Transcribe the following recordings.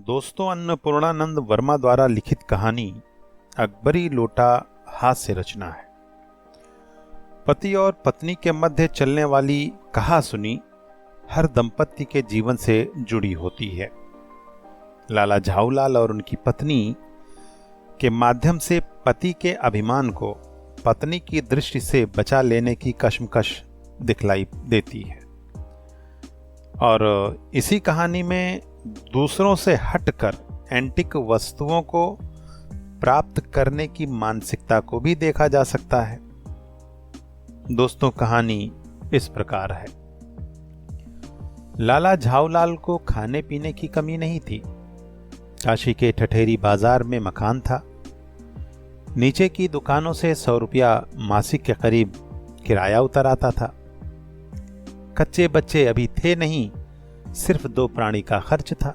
दोस्तों, अन्नपूर्णानंद वर्मा द्वारा लिखित कहानी अकबरी लोटा हास्य रचना है। पति और पत्नी के मध्य चलने वाली कहा सुनी हर दंपति के जीवन से जुड़ी होती है। लाला झाऊलाल और उनकी पत्नी के माध्यम से पति के अभिमान को पत्नी की दृष्टि से बचा लेने की कशमकश दिखलाई देती है। और इसी कहानी में दूसरों से हटकर एंटिक वस्तुओं को प्राप्त करने की मानसिकता को भी देखा जा सकता है। दोस्तों, कहानी इस प्रकार है। लाला झाऊलाल को खाने पीने की कमी नहीं थी। काशी के ठठेरी बाजार में मकान था। नीचे की दुकानों से 100 रुपया मासिक के करीब किराया उतर आता था। कच्चे बच्चे अभी थे नहीं, सिर्फ 2 प्राणी का खर्च था।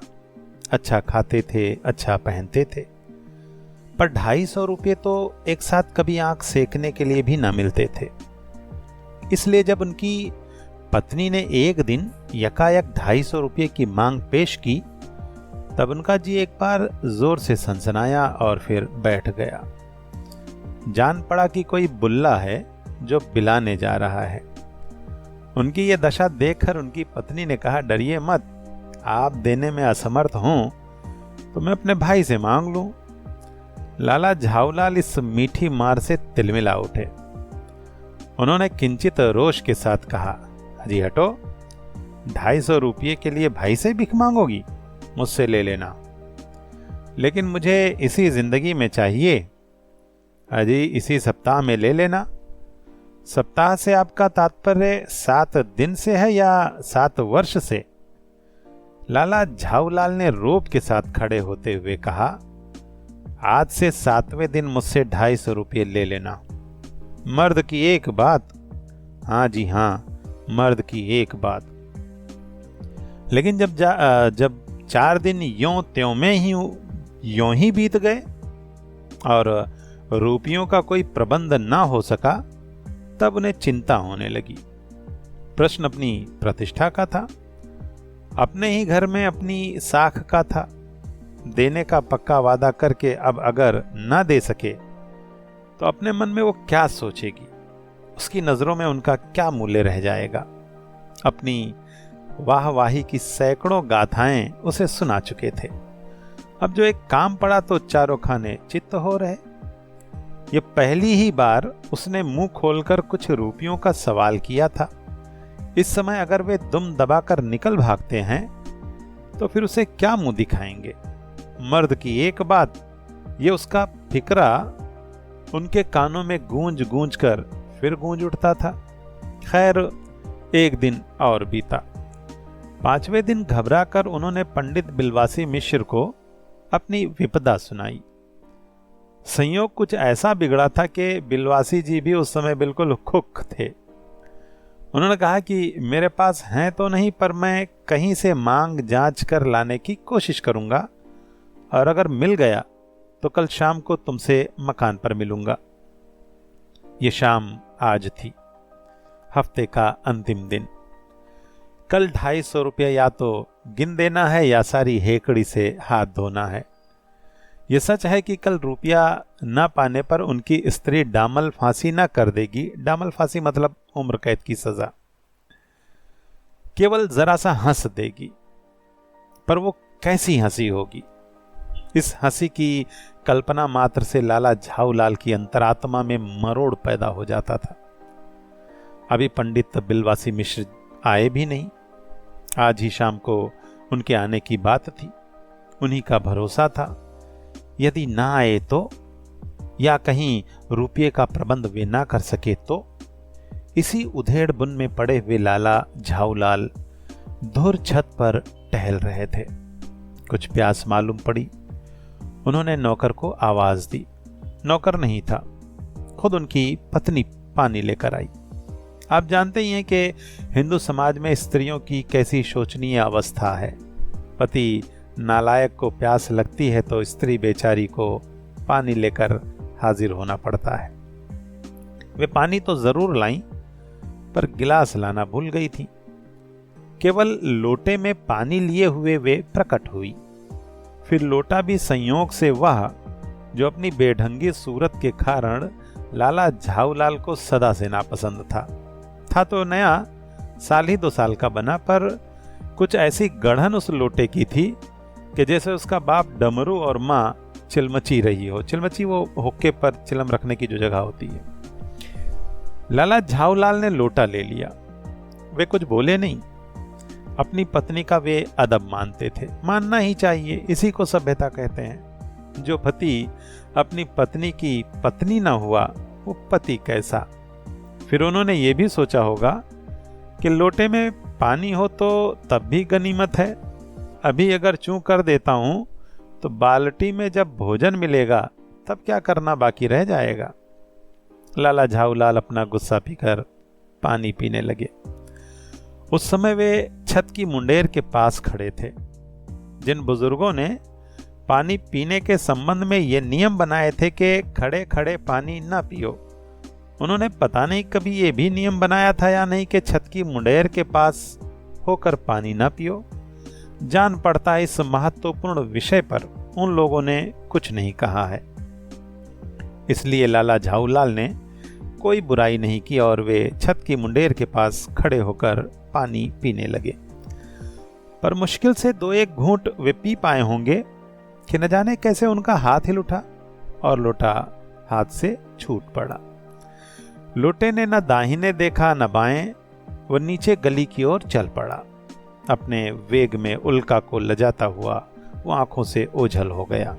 अच्छा खाते थे, अच्छा पहनते थे, पर 250 रुपये तो एक साथ कभी आंख सेकने के लिए भी ना मिलते थे। इसलिए जब उनकी पत्नी ने एक दिन यकायक 250 रुपये की मांग पेश की, तब उनका जी एक बार जोर से सनसनाया और फिर बैठ गया। जान पड़ा कि कोई बुल्ला है जो बिलाने जा रहा है। उनकी यह दशा देखकर उनकी पत्नी ने कहा, डरिए मत, आप देने में असमर्थ हों तो मैं अपने भाई से मांग लूं। लाला झाऊलाल इस मीठी मार से तिलमिला उठे। उन्होंने किंचित रोष के साथ कहा, अजी हटो, 250 रुपये के लिए भाई से भिख मांगोगी? मुझसे ले लेना, लेकिन मुझे इसी जिंदगी में चाहिए। अजी इसी सप्ताह में ले लेना। सप्ताह से आपका तात्पर्य 7 दिन से है या 7 वर्ष से? लाला झाऊलाल ने रोब के साथ खड़े होते हुए कहा, आज से 7वें दिन मुझसे 250 रुपये ले लेना। मर्द की एक बात। हाँ जी हाँ, मर्द की एक बात। लेकिन जब 4 दिन यों त्यों में ही यों ही बीत गए और रुपयों का कोई प्रबंध ना हो सका, तब उन्हें चिंता होने लगी। प्रश्न अपनी प्रतिष्ठा का था, अपने ही घर में अपनी साख का था। देने का पक्का वादा करके अब अगर ना दे सके तो अपने मन में वो क्या सोचेगी, उसकी नजरों में उनका क्या मूल्य रह जाएगा। अपनी वाहवाही की सैकड़ों गाथाएं उसे सुना चुके थे। अब जो एक काम पड़ा तो चारों खाने चित्त हो रहे। ये पहली ही बार उसने मुंह खोलकर कुछ रुपयों का सवाल किया था। इस समय अगर वे दुम दबाकर निकल भागते हैं तो फिर उसे क्या मुंह दिखाएंगे? मर्द की एक बात, ये उसका फिक्रा उनके कानों में गूंज गूंज कर फिर गूंज उठता था। खैर, एक दिन और बीता। 5वें दिन घबराकर उन्होंने पंडित बिलवासी मिश्र को अपनी विपदा सुनाई। संयोग कुछ ऐसा बिगड़ा था कि बिलवासी जी भी उस समय बिल्कुल खुख थे। उन्होंने कहा कि मेरे पास हैं तो नहीं, पर मैं कहीं से मांग जांच कर लाने की कोशिश करूंगा, और अगर मिल गया तो कल शाम को तुमसे मकान पर मिलूंगा। ये शाम आज थी, हफ्ते का अंतिम दिन। कल 250 रुपया या तो गिन देना है या सारी हेकड़ी से हाथ धोना है। यह सच है कि कल रुपया न पाने पर उनकी स्त्री डामल फांसी न कर देगी। डामल फांसी मतलब उम्र कैद की सजा। केवल जरा सा हंस देगी, पर वो कैसी हंसी होगी? इस हंसी की कल्पना मात्र से लाला झाऊलाल की अंतरात्मा में मरोड़ पैदा हो जाता था। अभी पंडित बिलवासी मिश्र आए भी नहीं। आज ही शाम को उनके आने की बात थी। उन्हीं का भरोसा था। यदि ना आए तो, या कहीं रुपये का प्रबंध वे ना कर सके तो? इसी उधेड़ बुन में पड़े हुए लाला झाऊलाल धुर छत पर टहल रहे थे। कुछ प्यास मालूम पड़ी। उन्होंने नौकर को आवाज दी। नौकर नहीं था, खुद उनकी पत्नी पानी लेकर आई। आप जानते ही हैं कि हिंदू समाज में स्त्रियों की कैसी शोचनीय अवस्था है। पति नालायक को प्यास लगती है तो स्त्री बेचारी को पानी लेकर हाजिर होना पड़ता है। वे पानी तो जरूर लाईं, पर गिलास लाना भूल गई थी। केवल लोटे में पानी लिए हुए वे प्रकट हुई। फिर लोटा भी संयोग से वह जो अपनी बेढंगी सूरत के कारण लाला झाऊलाल को सदा से नापसंद था तो नया, 1.5 साल का बना, पर कुछ ऐसी गढ़न उस लोटे की थी कि जैसे उसका बाप डमरू और माँ चिलमची रही हो। चिलमची वो हुक्के पर चिलम रखने की जो जगह होती है। लाला झाऊलाल ने लोटा ले लिया। वे कुछ बोले नहीं। अपनी पत्नी का वे अदब मानते थे, मानना ही चाहिए, इसी को सभ्यता कहते हैं। जो पति अपनी पत्नी की पत्नी ना हुआ वो पति कैसा। फिर उन्होंने ये भी सोचा होगा कि लोटे में पानी हो तो तब भी गनीमत है, अभी अगर चूं कर देता हूं तो बाल्टी में जब भोजन मिलेगा तब क्या करना बाकी रह जाएगा। लाला झाऊलाल अपना गुस्सा पीकर पानी पीने लगे। उस समय वे छत की मुंडेर के पास खड़े थे। जिन बुजुर्गों ने पानी पीने के संबंध में ये नियम बनाए थे कि खड़े खड़े पानी ना पियो, उन्होंने पता नहीं कभी ये भी नियम बनाया था या नहीं कि छत की मुंडेर के पास होकर पानी ना पियो। जान पड़ता है इस महत्वपूर्ण विषय पर उन लोगों ने कुछ नहीं कहा है। इसलिए लाला झाऊलाल ने कोई बुराई नहीं की और वे छत की मुंडेर के पास खड़े होकर पानी पीने लगे। पर मुश्किल से 2-1 घूंट वे पी पाए होंगे कि न जाने कैसे उनका हाथ हिल उठा और लोटा हाथ से छूट पड़ा। लोटे ने न दाहिने देखा न बाएं, वो नीचे गली की ओर चल पड़ा। अपने वेग में उल्का को लजाता हुआ वो आंखों से ओझल हो गया।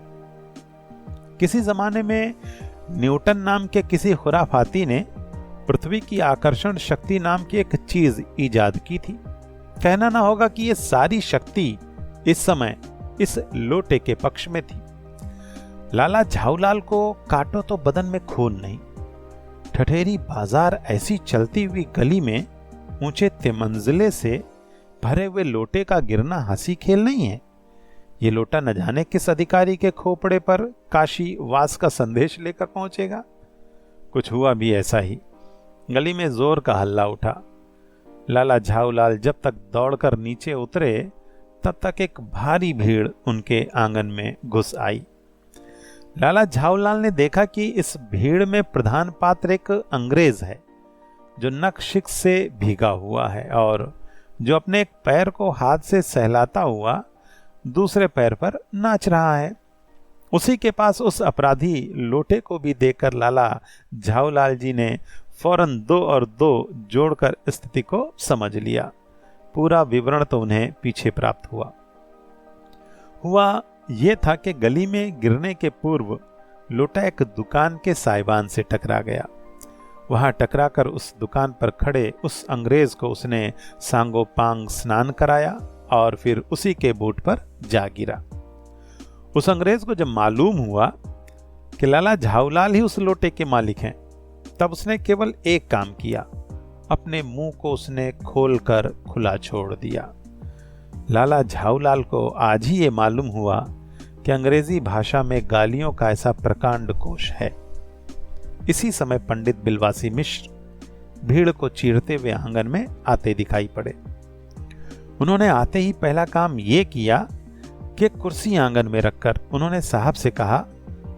किसी जमाने में न्यूटन नाम के किसी खुराफाती ने पृथ्वी की आकर्षण शक्ति नाम की एक चीज इजाद की थी। कहना ना होगा कि ये सारी शक्ति इस समय इस लोटे के पक्ष में थी। लाला झाऊलाल को काटो तो बदन में खून नहीं। ठठेरी बाजार ऐसी चलती हुई गली में ऊंचे तिमंजिले से भरे हुए लोटे का गिरना हंसी खेल नहीं है। ये लोटा न जाने किस अधिकारी के खोपड़े पर काशी वास का संदेश लेकर पहुंचेगा। कुछ हुआ भी ऐसा ही। गली में जोर का हल्ला उठा। लाला झाऊलाल जब तक दौड़कर नीचे उतरे तब तक एक भारी भीड़ उनके आंगन में घुस आई। लाला झाऊलाल ने देखा कि इस भीड़ में प्रधान पात्र एक अंग्रेज है जो नक-शिक से भीगा हुआ है और जो अपने एक पैर को हाथ से सहलाता हुआ दूसरे पैर पर नाच रहा है। उसी के पास उस अपराधी लोटे को भी देखकर लाला झाऊलाल जी ने फौरन 2 और 2 जोड़कर स्थिति को समझ लिया। पूरा विवरण तो उन्हें पीछे प्राप्त हुआ यह था कि गली में गिरने के पूर्व लोटा एक दुकान के साइबान से टकरा गया। वहां टकराकर उस दुकान पर खड़े उस अंग्रेज को उसने सांगो पांग स्नान कराया और फिर उसी के बूट पर जा गिरा। उस अंग्रेज को जब मालूम हुआ कि लाला झाऊलाल ही उस लोटे के मालिक हैं, तब उसने केवल एक काम किया, अपने मुंह को उसने खोलकर खुला छोड़ दिया। लाला झाऊलाल को आज ही ये मालूम हुआ कि अंग्रेजी भाषा में गालियों का ऐसा प्रकांड कोश है। इसी समय पंडित बिलवासी मिश्र भीड़ को चीरते हुए आंगन में आते दिखाई पड़े। उन्होंने आते ही पहला काम ये किया कि कुर्सी आंगन में रखकर उन्होंने साहब से कहा,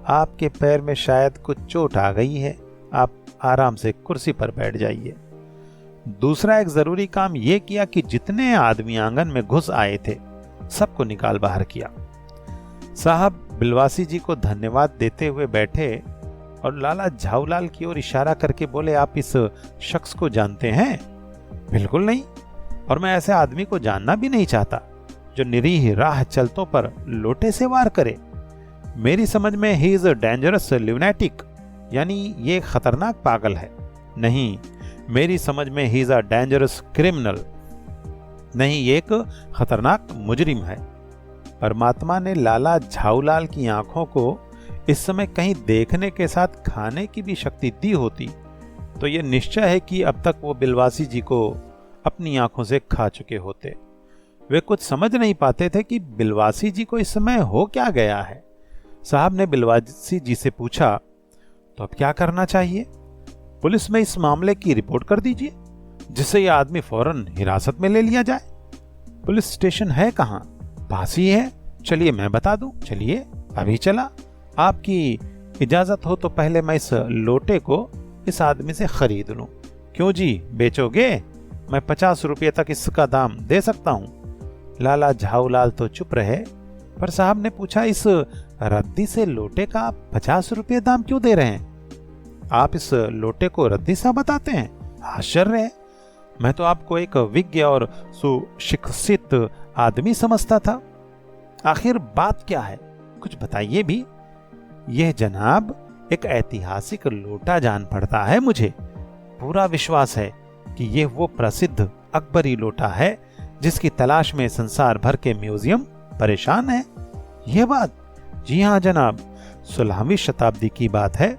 आपके पैर में शायद कुछ चोट आ गई है, आप आराम से कुर्सी पर बैठ जाइए। दूसरा एक जरूरी काम यह किया कि जितने आदमी आंगन में घुस आए थे सबको निकाल बाहर किया। साहब बिलवासी जी को धन्यवाद देते हुए बैठे और लाला झाऊलाल की ओर इशारा करके बोले, आप इस शख्स को जानते हैं? बिल्कुल नहीं, और मैं ऐसे आदमी को जानना भी नहीं चाहता जो निरीह राह चलतों पर लोटे से वार करे। मेरी समझ में ही इज डेंजरस ल्यूनेटिक, यानी ये खतरनाक पागल है। नहीं, मेरी समझ में he is a dangerous criminal, नहीं, ये एक खतरनाक मुजरिम है। परमात्मा ने लाला झाऊलाल की आंखों को इस समय कहीं देखने के साथ खाने की भी शक्ति दी होती तो यह निश्चय है कि अब तक वो बिलवासी जी को अपनी आंखों से खा चुके होते। वे कुछ समझ नहीं पाते थे कि बिलवासी जी को इस समय हो क्या गया है। साहब ने बिलवासी जी से पूछा, तो अब क्या करना चाहिए? पुलिस में इस मामले की रिपोर्ट कर दीजिए जिससे यह आदमी फौरन हिरासत में ले लिया जाए। पुलिस स्टेशन है कहां? पास ही है, चलिए मैं बता दूं, चलिए अभी चला। आपकी इजाजत हो तो पहले मैं इस लोटे को इस आदमी से खरीद लूं। क्यों जी, बेचोगे? मैं 50 रुपये तक इसका दाम दे सकता हूं। लाला झाऊलाल तो चुप रहे, पर साहब ने पूछा, इस रद्दी से लोटे का आप 50 रुपये दाम क्यों दे रहे हैं? आप इस लोटे को रद्दी सा बताते हैं? आश्चर्य है, मैं तो आपको एक विज्ञ और सुशिक्षित आदमी समझता था। आखिर बात क्या है, कुछ बताइए भी। यह जनाब एक ऐतिहासिक लोटा जान पड़ता है मुझे। पूरा विश्वास है कि यह वो प्रसिद्ध अकबरी लोटा है जिसकी तलाश में संसार भर के म्यूजियम परेशान है। यह बात? जी हाँ जनाब, 16वीं शताब्दी की बात है।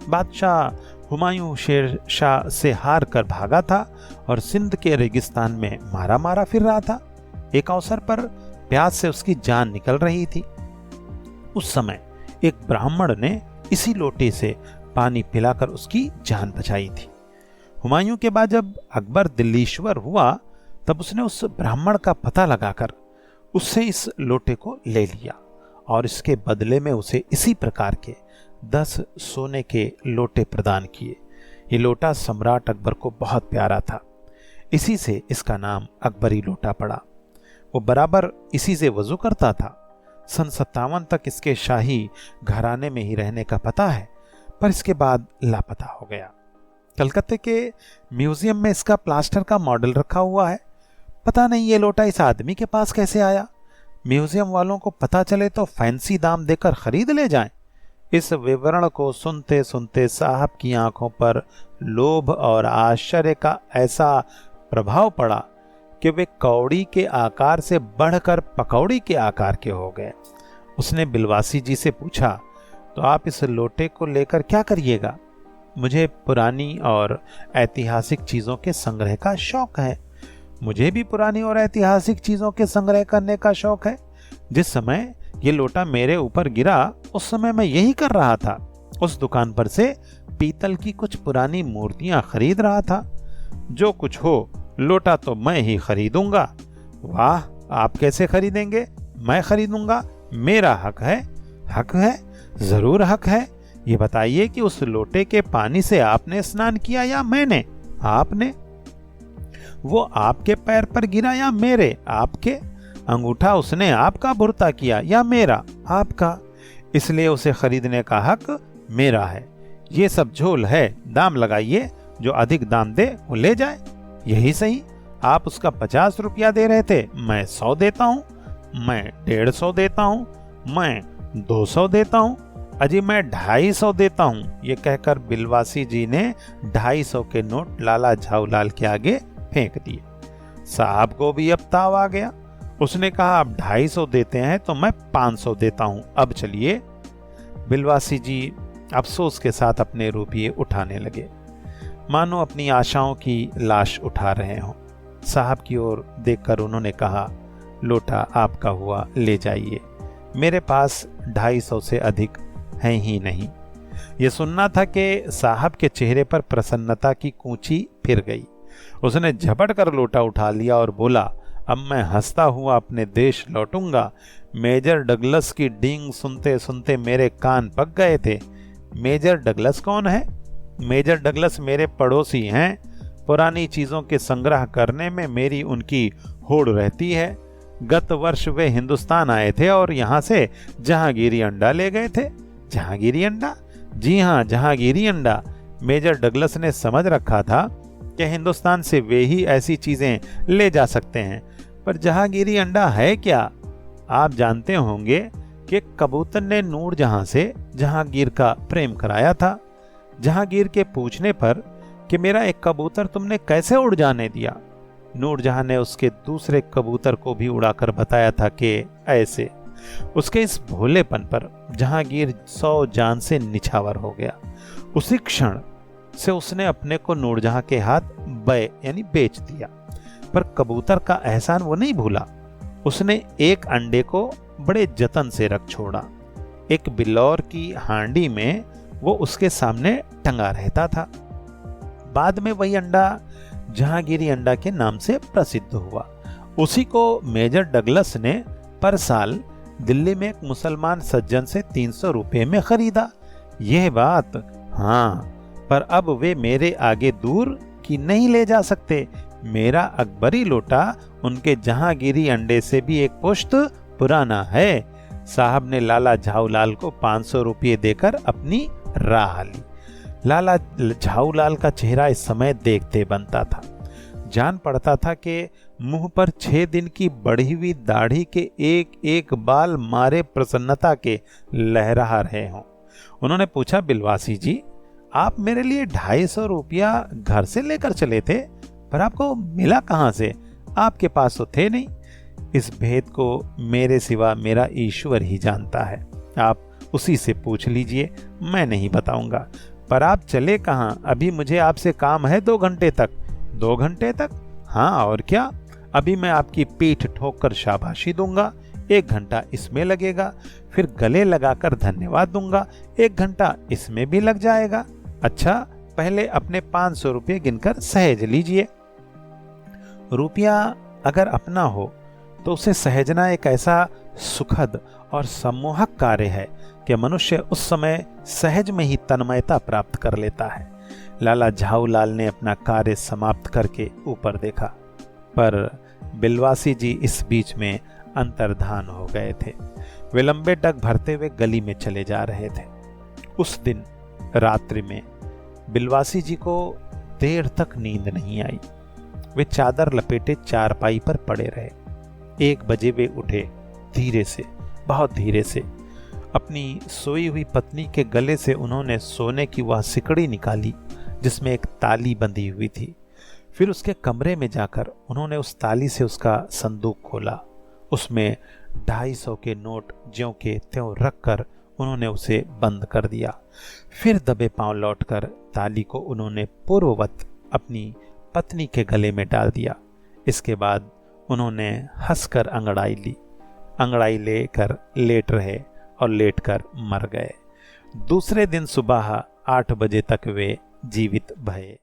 बादशाह हुमायूं शेर शाह से हार कर भागा था और सिंध के रेगिस्तान में मारा मारा फिर रहा था। एक अवसर पर प्यास से उसकी जान निकल रही थी। उस समय एक ब्राह्मण ने इसी लोटे से पानी पिलाकर उसकी जान बचाई थी। हुमायूं के बाद जब अकबर दिल्लीश्वर हुआ तब उसने उस ब्राह्मण का पता लगाकर उससे इस लोटे को ले लिया और इसके बदले में उसे इसी प्रकार के 10 सोने के लोटे प्रदान किए। ये लोटा सम्राट अकबर को बहुत प्यारा था, इसी से इसका नाम अकबरी लोटा पड़ा। वो बराबर इसी से वजू करता था। सन 57 तक इसके शाही घराने में ही रहने का पता है, पर इसके बाद लापता हो गया। कलकत्ते के म्यूजियम में इसका प्लास्टर का मॉडल रखा हुआ है। पता नहीं ये लोटा इस आदमी के पास कैसे आया। म्यूजियम वालों को पता चले तो फैंसी दाम देकर खरीद ले जाएं। इस विवरण को सुनते सुनते साहब की आंखों पर लोभ और आश्चर्य का ऐसा प्रभाव पड़ा कि वे कौड़ी के आकार से बढ़कर पकौड़ी के आकार के हो गए। उसने बिलवासी जी से पूछा, तो आप इस लोटे को लेकर क्या करिएगा? मुझे पुरानी और ऐतिहासिक चीजों के संग्रह का शौक है। मुझे भी पुरानी और ऐतिहासिक चीजों के संग्रह करने का शौक है। जिस समय ये लोटा मेरे ऊपर गिरा उस समय मैं यही कर रहा था। उस दुकान पर से पीतल की कुछ पुरानी मूर्तियां खरीद रहा था। जो कुछ हो, लोटा तो मैं ही खरीदूंगा। वाह, आप कैसे खरीदेंगे? मैं खरीदूंगा, मेरा हक है। हक है? जरूर हक है। ये बताइए कि उस लोटे के पानी से आपने स्नान किया या मैंने? आपने। वो आपके पैर पर गिरा या मेरे? आपके। अंगूठा उसने आपका भुरता किया या मेरा? आपका। इसलिए उसे खरीदने का हक मेरा है। ये सब झोल है, दाम लगाइए। जो अधिक दाम दे वो ले जाए। यही सही, आप उसका 50 रुपया दे रहे थे, मैं 100 देता हूँ, मैं 150 देता हूँ, मैं 200 देता हूँ, अजी मैं 250 देता हूँ। ये कहकर बिलवासी जी ने 250 के नोट लाला झाऊलाल के आगे फेंक दिए। साहब को भी अब ताव आ गया। उसने कहा, आप 250 देते हैं तो मैं 500 देता हूं, अब चलिए। बिलवासी जी अफसोस के साथ अपने रुपये उठाने लगे, मानो अपनी आशाओं की लाश उठा रहे हों। साहब की ओर देखकर उन्होंने कहा, लोटा आपका हुआ, ले जाइए। मेरे पास 250 से अधिक है ही नहीं। ये सुनना था कि साहब के चेहरे पर प्रसन्नता की कूंची फिर गई। उसने झपट कर लोटा उठा लिया और बोला, अब मैं हंसता हुआ अपने देश लौटूंगा। मेजर डगलस की डींग सुनते सुनते मेरे कान पक गए थे। मेजर डगलस कौन है? मेजर डगलस मेरे पड़ोसी हैं। पुरानी चीजों के संग्रह करने में मेरी उनकी होड़ रहती है। गत वर्ष वे हिंदुस्तान आए थे और यहाँ से जहांगीरी अंडा ले गए थे। जहांगीरी अंडा? जी हाँ, जहांगीरी अंडा। मेजर डगलस ने समझ रखा था कि हिंदुस्तान से वे ही ऐसी चीजें ले जा सकते हैं, पर जहांगीरी अंडा है क्या? आप जानते होंगे कि कबूतर ने नूरजहां से जहांगीर का प्रेम कराया था। जहांगीर के पूछने पर कि मेरा एक कबूतर तुमने कैसे उड़ जाने दिया, नूरजहां ने उसके दूसरे कबूतर को भी उड़ाकर बताया था कि ऐसे। उसके इस भोलेपन पर जहांगीर 100 जान से निछावर हो गया। उसी क्षण से उसने अपने को नूरजहां के हाथ यानी बेच दिया। पर कबूतर का एहसान वो नहीं भूला। उसने एक अंडे को बड़े जतन से रख छोड़ा। एक बिल्लौर की हांडी में वो उसके सामने टंगा रहता था। बाद में वही अंडा जहांगीरी अंडा के नाम से प्रसिद्ध हुआ। उसी को मेजर डगलस ने पर साल दिल्ली में एक मुसलमान सज्जन से 300 रुपए में खरीदा। यह बात, हाँ, पर अब वे मेरे आगे दूर की नहीं ले जा सकते। मेरा अकबरी लोटा उनके जहांगीरी अंडे से भी एक पुश्त पुराना है। साहब ने लाला झाऊलाल को 500 रुपये देकर अपनी राह ली। लाला झाऊलाल का चेहरा इस समय देखते बनता था। जान पड़ता था कि मुंह पर 6 दिन की बढ़ी हुई दाढ़ी के एक एक बाल मारे प्रसन्नता के लहरा रहे हों। उन्होंने पूछा, बिलवासी जी, आप मेरे लिए 250 रुपया घर से लेकर चले थे, पर आपको मिला कहां से? आपके पास तो थे नहीं। इस भेद को मेरे सिवा मेरा ईश्वर ही जानता है। आप उसी से पूछ लीजिए, मैं नहीं बताऊंगा। पर आप चले कहां? अभी मुझे आपसे काम है 2 घंटे तक। 2 घंटे तक? हाँ, और क्या? अभी मैं आपकी पीठ ठोककर शाबाशी दूंगा, 1 घंटा इसमें लगेगा। फिर गले लगाकर धन्यवाद दूंगा, 1 घंटा इसमें भी लग जाएगा। अच्छा, पहले अपने 500 रुपये गिनकर सहेज लीजिए। रुपया अगर अपना हो तो उसे सहेजना एक ऐसा सुखद और सम्मोहक कार्य है कि मनुष्य उस समय सहज में ही तन्मयता प्राप्त कर लेता है। लाला झाऊलाल ने अपना कार्य समाप्त करके ऊपर देखा, पर बिलवासी जी इस बीच में अंतर्धान हो गए थे। वे लंबे डग भरते हुए गली में चले जा रहे थे। उस दिन रात्रि में बिलवासी जी को देर तक नींद नहीं आई। वे चादर लपेटे चारपाई पर पड़े रहे। 1 बजे वे उठे, धीरे से, बहुत धीरे से। अपनी सोई हुई पत्नी के गले से उन्होंने सोने की वह सिकड़ी निकाली जिसमें एक ताली बंधी हुई थी। फिर उसके कमरे में जाकर उन्होंने उस ताली से उसका संदूक खोला। उसमें 250 के नोट ज्यों के त्यों रखकर उन्होंने उसे बंद कर दिया। फिर दबे पांव लौटकर ताली को उन्होंने पूर्ववत अपनी पत्नी के गले में डाल दिया। इसके बाद उन्होंने हंसकर अंगड़ाई ली। अंगड़ाई लेकर लेट रहे और लेटकर मर गए। दूसरे दिन सुबह 8 बजे तक वे जीवित भये।